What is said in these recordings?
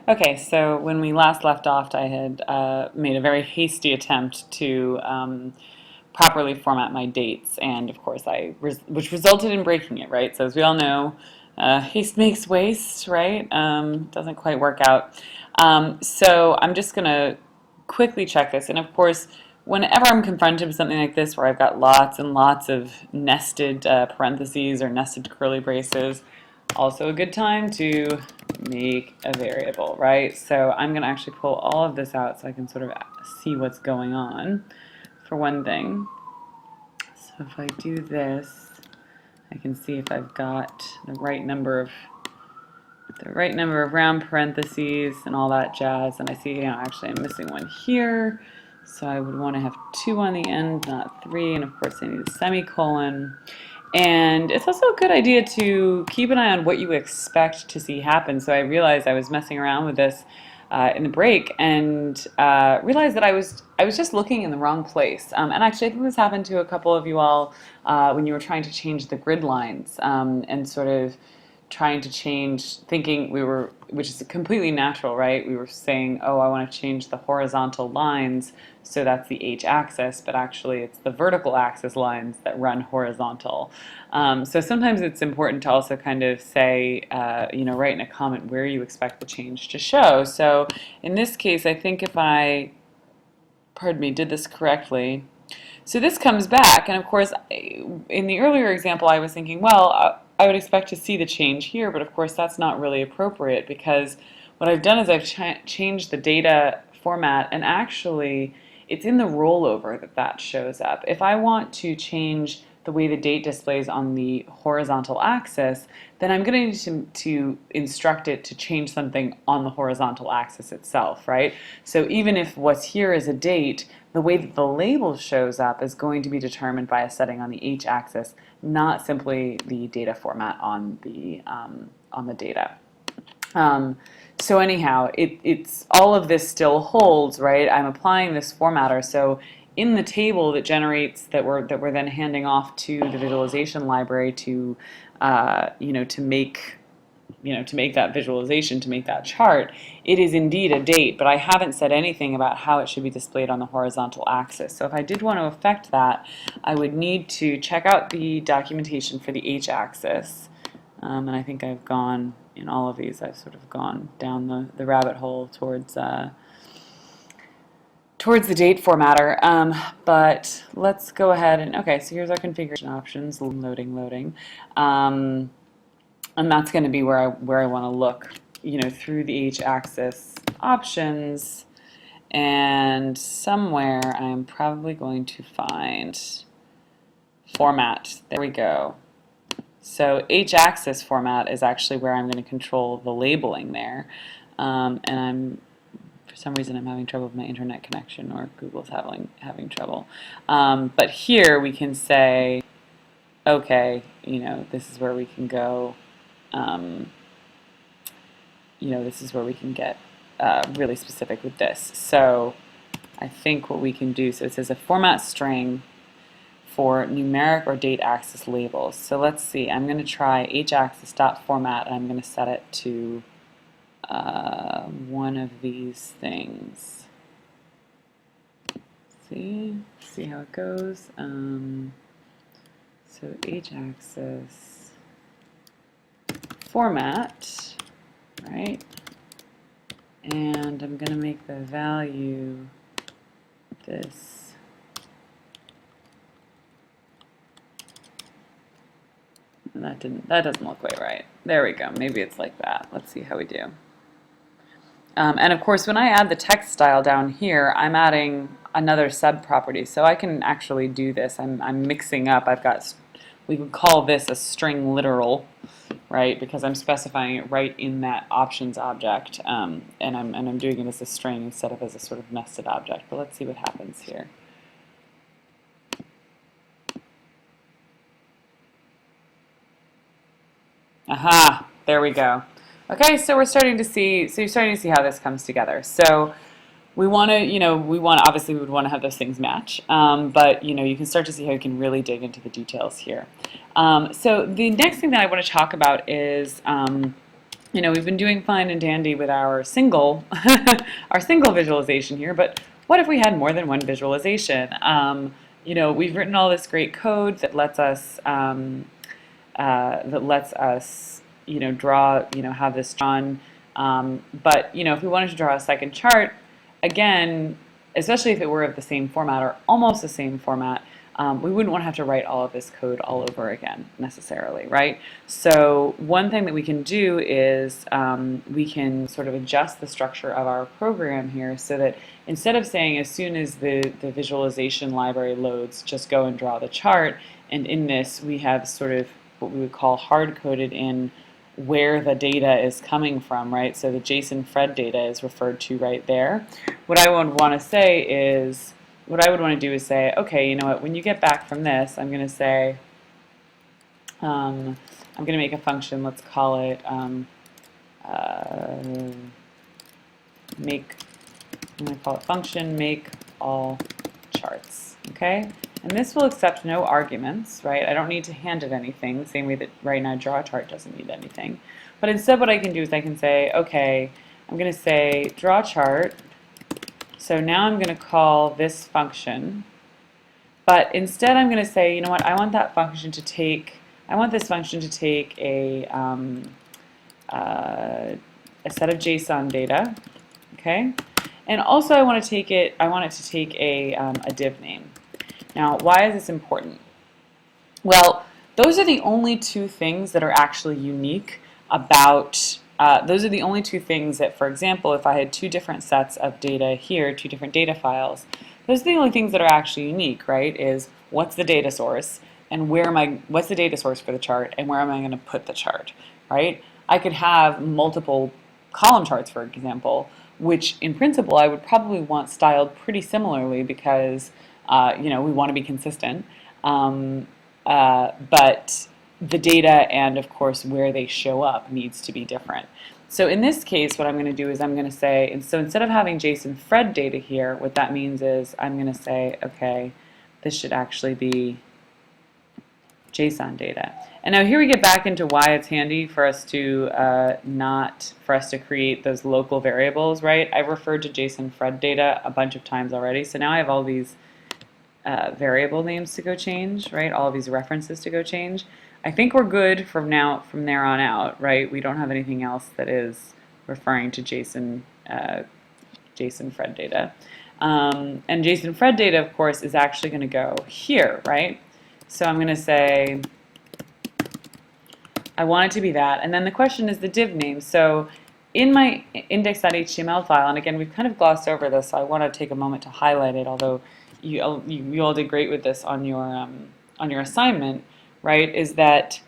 Okay, so when we last left off, I had made a very hasty attempt to properly format my dates, and of course, which resulted in breaking it, right? So as we all know, haste makes waste, right? Doesn't quite work out. So I'm just gonna quickly check this, and of course, whenever I'm confronted with something like this, where I've got lots and lots of nested parentheses or nested curly braces, also a good time to make a variable, right? So I'm going to actually pull all of this out so I can sort of see what's going on, for one thing. So if I do this, I can see if I've got the right number of round parentheses and all that jazz. And I see, actually I'm missing one here. So I would want to have 2 on the end, not 3. And of course I need a semicolon. And it's also a good idea to keep an eye on what you expect to see happen. So I realized I was messing around with this in the break and realized that I was just looking in the wrong place. And actually, I think this happened to a couple of you all when you were trying to change the grid lines and sort of trying to change, thinking which is completely natural, right? We were saying, oh, I want to change the horizontal lines, so that's the h-axis, but actually it's the vertical axis lines that run horizontal. So sometimes it's important to also kind of say, write in a comment where you expect the change to show. So in this case, I think if I, did this correctly, so this comes back, and of course, in the earlier example, I was thinking, well, I would expect to see the change here, but of course that's not really appropriate because what I've done is I've changed the data format, and actually it's in the rollover that shows up. If I want to change the way the date displays on the horizontal axis, then I'm going to need to instruct it to change something on the horizontal axis itself, right? So even if what's here is a date, the way that the label shows up is going to be determined by a setting on the h-axis, not simply the data format on the data. So anyhow, it's all of this still holds, right? I'm applying this formatter. So in the table that generates that we're then handing off to the visualization library to to make that visualization, to make that chart, it is indeed a date, but I haven't said anything about how it should be displayed on the horizontal axis. So if I did want to affect that, I would need to check out the documentation for the h-axis. And I think I've gone, in all of these, I've sort of gone down the rabbit hole towards the date formatter. But let's go ahead and, okay, so here's our configuration options, loading. And that's going to be where I want to look, through the h-axis options, and somewhere I'm probably going to find format. There we go. So h-axis format is actually where I'm going to control the labeling there, and for some reason I'm having trouble with my internet connection, or Google's having trouble. But here we can say, okay, this is where we can go. This is where we can get really specific with this. So I think what we can do, so it says a format string for numeric or date axis labels. So let's see, I'm going to try h-axis.format, and I'm going to set it to one of these things. See how it goes. So h-axis format, right? And I'm going to make the value this. That doesn't look quite right. There we go. Maybe it's like that. Let's see how we do. And of course, when I add the text style down here, I'm adding another sub-property. So I can actually do this. I'm mixing up. We would call this a string literal, right? Because I'm specifying it right in that options object, and I'm doing it as a string instead of as a sort of nested object. But let's see what happens here. Aha, there we go. Okay, so you're starting to see how this comes together. So we want to, obviously we would want to have those things match, but you can start to see how you can really dig into the details here. So the next thing that I want to talk about is we've been doing fine and dandy with our single, our single visualization here, but what if we had more than one visualization? We've written all this great code that lets us, draw, have this drawn. But, if we wanted to draw a second chart, again, especially if it were of the same format or almost the same format, we wouldn't want to have to write all of this code all over again necessarily, right? So one thing that we can do is we can sort of adjust the structure of our program here so that instead of saying as soon as the visualization library loads, just go and draw the chart, and in this we have sort of what we would call hard-coded in where the data is coming from, right? So the JSON Fred data is referred to right there. What I would want to say is, what I would want to do is say, okay, you know what, when you get back from this, I'm going to say, I'm going to make a function, let's call it I'm going to call it function make all charts, okay? And this will accept no arguments, right? I don't need to hand it anything, the same way that right now drawChart doesn't need anything. But instead what I can do is I can say, okay, I'm going to say drawChart. So now I'm going to call this function. But instead I'm going to say, you know what, I want this function to take a set of JSON data, okay? And also I want it to take a div name. Now, why is this important? Well, those are the only two things that are actually unique about, those are the only two things that, for example, if I had two different sets of data here, two different data files, those are the only things that are actually unique, right? Is what's the data source and what's the data source for the chart and where am I going to put the chart, right? I could have multiple column charts, for example, which in principle I would probably want styled pretty similarly because we want to be consistent, but the data and of course where they show up needs to be different. So in this case what I'm going to do is I'm going to say, and so instead of having JSON Fred data here, what that means is I'm going to say, okay, this should actually be JSON data. And now here we get back into why it's handy for us to create those local variables, right? I've referred to JSON Fred data a bunch of times already, so now I have all these variable names to go change, right? All of these references to go change. I think we're good from there on out, right? We don't have anything else that is referring to JSON Fred data. And JSON Fred data, of course, is actually going to go here, right? So I'm going to say, I want it to be that. And then the question is the div name. So in my index.html file, and again, we've kind of glossed over this, so I want to take a moment to highlight it, although you all did great with this on your assignment, right? Is that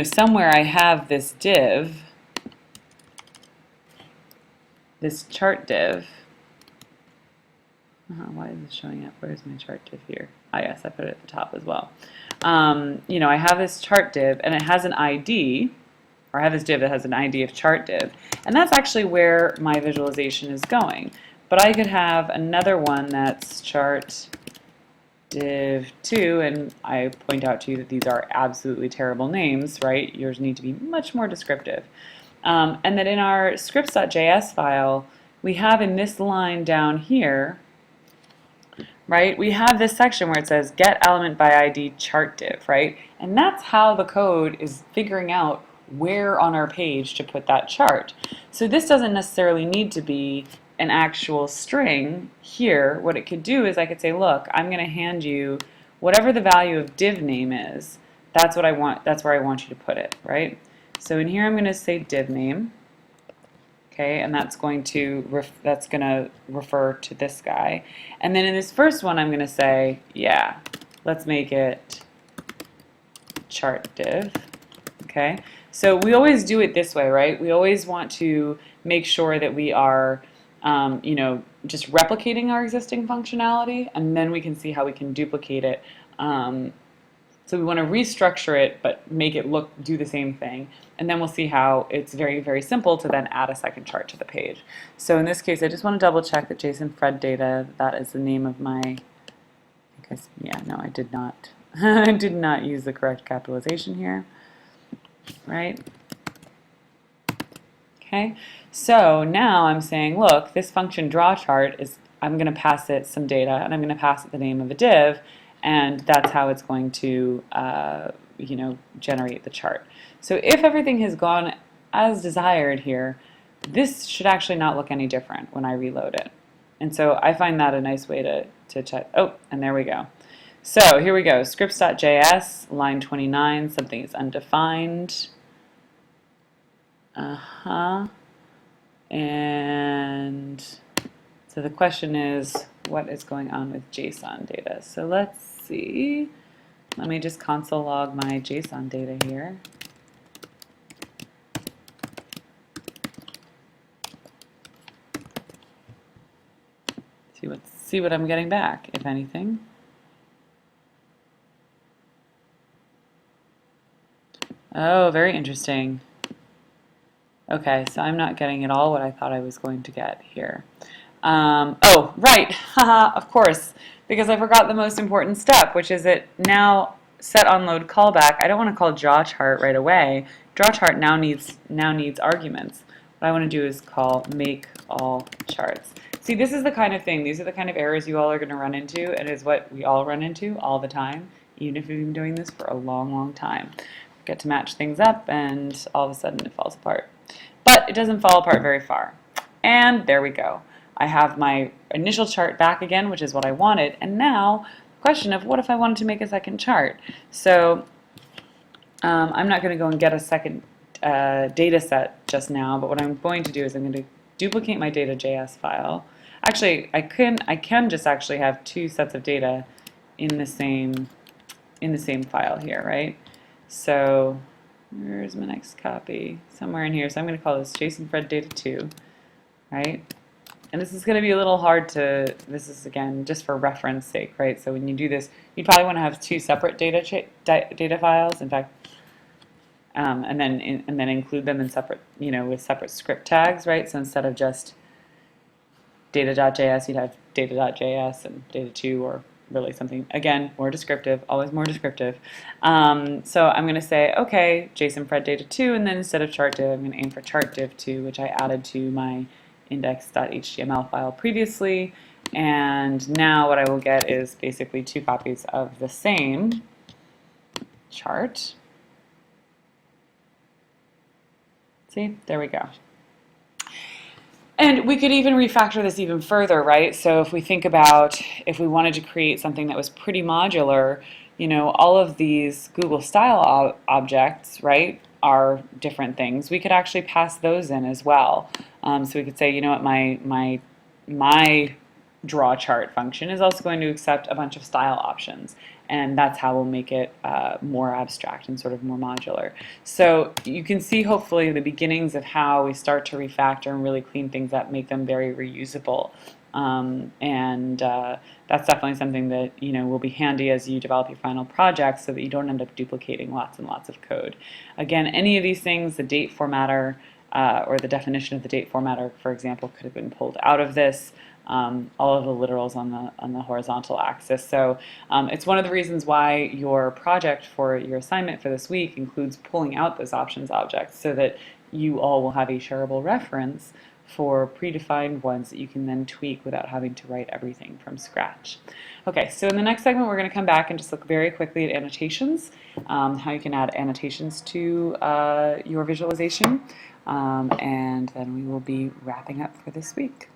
somewhere I have this div, this chart div. Why is it showing up? Where's my chart div here? Ah, yes, I put it at the top as well. I have this chart div and it has an ID, or I have this div that has an ID of chart div, and that's actually where my visualization is going. But I could have another one that's chart div 2, and I point out to you that these are absolutely terrible names, right? Yours need to be much more descriptive. And that in our scripts.js file, we have in this line down here, right, we have this section where it says get element by ID chart div, right? And that's how the code is figuring out where on our page to put that chart. So this doesn't necessarily need to be an actual string here. What it could do is I could say, look, I'm going to hand you whatever the value of div name is. That's what I want. That's where I want you to put it, right? So in here I'm going to say div name, okay, and that's going to refer to this guy. And then in this first one I'm going to say, yeah, let's make it chart div, okay? So we always do it this way, right? We always want to make sure that we are just replicating our existing functionality, and then we can see how we can duplicate it. So we want to restructure it, but make it do the same thing. And then we'll see how it's very, very simple to then add a second chart to the page. So in this case, I just want to double check that JSON Fred data, that is the name of my, I did not. I did not use the correct capitalization here, right? Okay, so now I'm saying, look, this function drawChart is, I'm going to pass it some data, and I'm going to pass it the name of a div, and that's how it's going to, generate the chart. So if everything has gone as desired here, this should actually not look any different when I reload it. And so I find that a nice way to check. Oh, and there we go. So here we go, scripts.js, line 29, something is undefined. And so the question is, what is going on with JSON data? So let's see. Let me just console log my JSON data here. See what I'm getting back, if anything. Oh, very interesting. Okay, so I'm not getting at all what I thought I was going to get here. Oh, right, haha, of course, because I forgot the most important step, which is it now set on load callback. I don't want to call drawChart right away. DrawChart now needs arguments. What I want to do is call make all charts. See, this is the kind of thing, these are the kind of errors you all are going to run into, and is what we all run into all the time, even if we've been doing this for a long, long time. Get to match things up, and all of a sudden it falls apart. But it doesn't fall apart very far. And there we go. I have my initial chart back again, which is what I wanted, and now the question of what if I wanted to make a second chart? So I'm not going to go and get a second data set just now, but what I'm going to do is I'm going to duplicate my data.js file. Actually, I can just actually have two sets of data in the same file here, right? So where's my next copy? Somewhere in here. So I'm going to call this JSON data 2, right? And this is going to be a little hard to, this is again just for reference sake, right? So when you do this, you probably want to have two separate data files. In fact, and then include them in separate, with separate script tags, right? So instead of just data.js, you'd have data.js and data2, or really something, again, more descriptive, always more descriptive. So I'm going to say, okay, JSON data2, and then instead of chart div, I'm going to aim for chart div2, which I added to my index.html file previously. And now what I will get is basically two copies of the same chart. See, there we go. And we could even refactor this even further, right? So if we think about if we wanted to create something that was pretty modular, all of these Google style objects, right, are different things. We could actually pass those in as well. So we could say, you know what, my drawChart function is also going to accept a bunch of style options, and that's how we'll make it more abstract and sort of more modular. So you can see hopefully the beginnings of how we start to refactor and really clean things up, make them very reusable. That's definitely something that will be handy as you develop your final project, so that you don't end up duplicating lots and lots of code. Again, any of these things, the date formatter or the definition of the date formatter, for example, could have been pulled out of this. All of the literals on the horizontal axis. So it's one of the reasons why your project for your assignment for this week includes pulling out those options objects, so that you all will have a shareable reference for predefined ones that you can then tweak without having to write everything from scratch. Okay, so in the next segment we're going to come back and just look very quickly at annotations, how you can add annotations to your visualization, and then we will be wrapping up for this week.